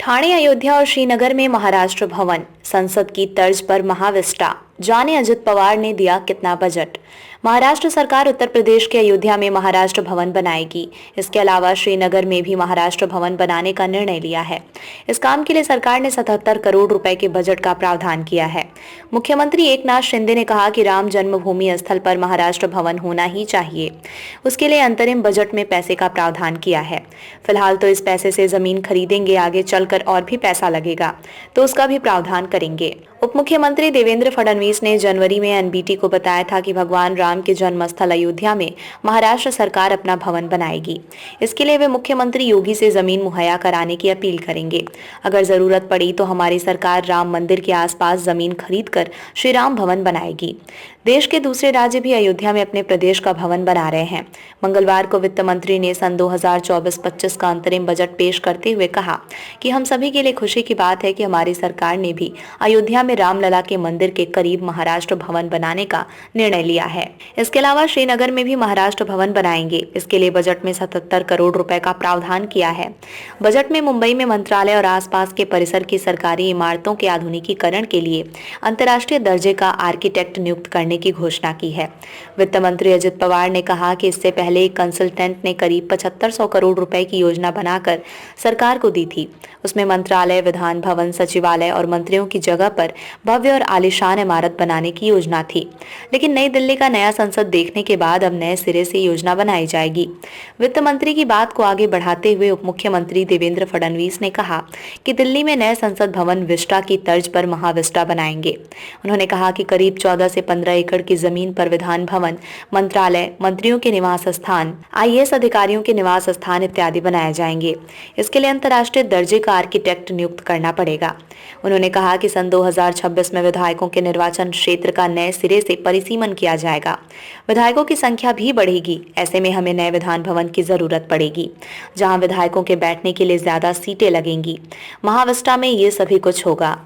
ठाणे, अयोध्या और श्रीनगर में महाराष्ट्र भवन, संसद की तर्ज पर महाविस्टा। जाने अजित पवार ने दिया कितना बजट। महाराष्ट्र सरकार उत्तर प्रदेश के अयोध्या में महाराष्ट्र भवन बनाएगी। इसके अलावा श्रीनगर में भी महाराष्ट्र भवन बनाने का निर्णय लिया है। इस काम के लिए सरकार ने 77 करोड़ रुपए के बजट का प्रावधान किया है। मुख्यमंत्री एकनाथ शिंदे ने कहा कि राम जन्मभूमि स्थल पर महाराष्ट्र भवन होना ही चाहिए। उसके लिए अंतरिम बजट में पैसे का प्रावधान किया है। फिलहाल तो इस पैसे से जमीन खरीदेंगे, आगे चलकर और भी पैसा लगेगा तो उसका भी प्रावधान करेंगे। उप मुख्यमंत्री देवेंद्र फडणवीस ने जनवरी में एनबीटी को बताया था कि भगवान राम के जन्मस्थल अयोध्या में महाराष्ट्र सरकार अपना भवन बनाएगी। इसके लिए वे मुख्यमंत्री योगी से जमीन मुहैया कराने की अपील करेंगे। अगर जरूरत पड़ी तो हमारी सरकार राम मंदिर के आसपास जमीन खरीदकर श्री राम भवन बनाएगी। देश के दूसरे राज्य भी अयोध्या में अपने प्रदेश का भवन बना रहे हैं। मंगलवार को वित्त मंत्री ने सन 2024-25 का अंतरिम बजट पेश करते हुए कहा कि हम सभी के लिए खुशी की बात है कि हमारी सरकार ने भी अयोध्या में रामलला के मंदिर के करीब महाराष्ट्र भवन बनाने का निर्णय लिया है। इसके अलावा श्रीनगर में भी महाराष्ट्र भवन बनाएंगे। इसके लिए बजट में 77 करोड़ रुपए का प्रावधान किया है। बजट में मुंबई में मंत्रालय और आसपास के परिसर की सरकारी इमारतों के आधुनिकीकरण के लिए अंतर्राष्ट्रीय दर्जे का आर्किटेक्ट नियुक्त करने की घोषणा की है। वित्त मंत्री अजित पवार ने कहा कि इससे पहले एक कंसल्टेंट ने करीब 7500 करोड़ रुपए की योजना बनाकर सरकार को दी थी। उसमें मंत्रालय, विधान भवन, सचिवालय और मंत्रियों की जगह पर भव्य और आलीशान इमारत बनाने की योजना थी। लेकिन नई दिल्ली का नया संसद देखने के बाद अब नए सिरे से योजना बनाई जाएगी। वित्त मंत्री की बात को आगे बढ़ाते हुए उप मुख्यमंत्री देवेंद्र फडणवीस ने कहा कि दिल्ली में नए संसद भवन विस्टा की तर्ज पर महाविस्टा बनाएंगे। उन्होंने कहा कि करीब 14 से 15 एकड़ की जमीन पर विधान भवन, मंत्रालय, मंत्रियों के निवास स्थान, आईएएस अधिकारियों के निवास स्थान इत्यादि बनाए जाएंगे। इसके लिए अंतर्राष्ट्रीय दर्जे का आर्किटेक्ट नियुक्त करना पड़ेगा। उन्होंने कहा कि सन 2026 में विधायकों के निर्वाचन क्षेत्र का नए सिरे से परिसीमन किया जाएगा। विधायकों की संख्या भी बढ़ेगी। ऐसे में हमें नए विधान भवन की जरूरत पड़ेगी, जहां विधायकों के बैठने के लिए ज्यादा सीटें लगेंगी। महाविस्टा में ये सभी कुछ होगा।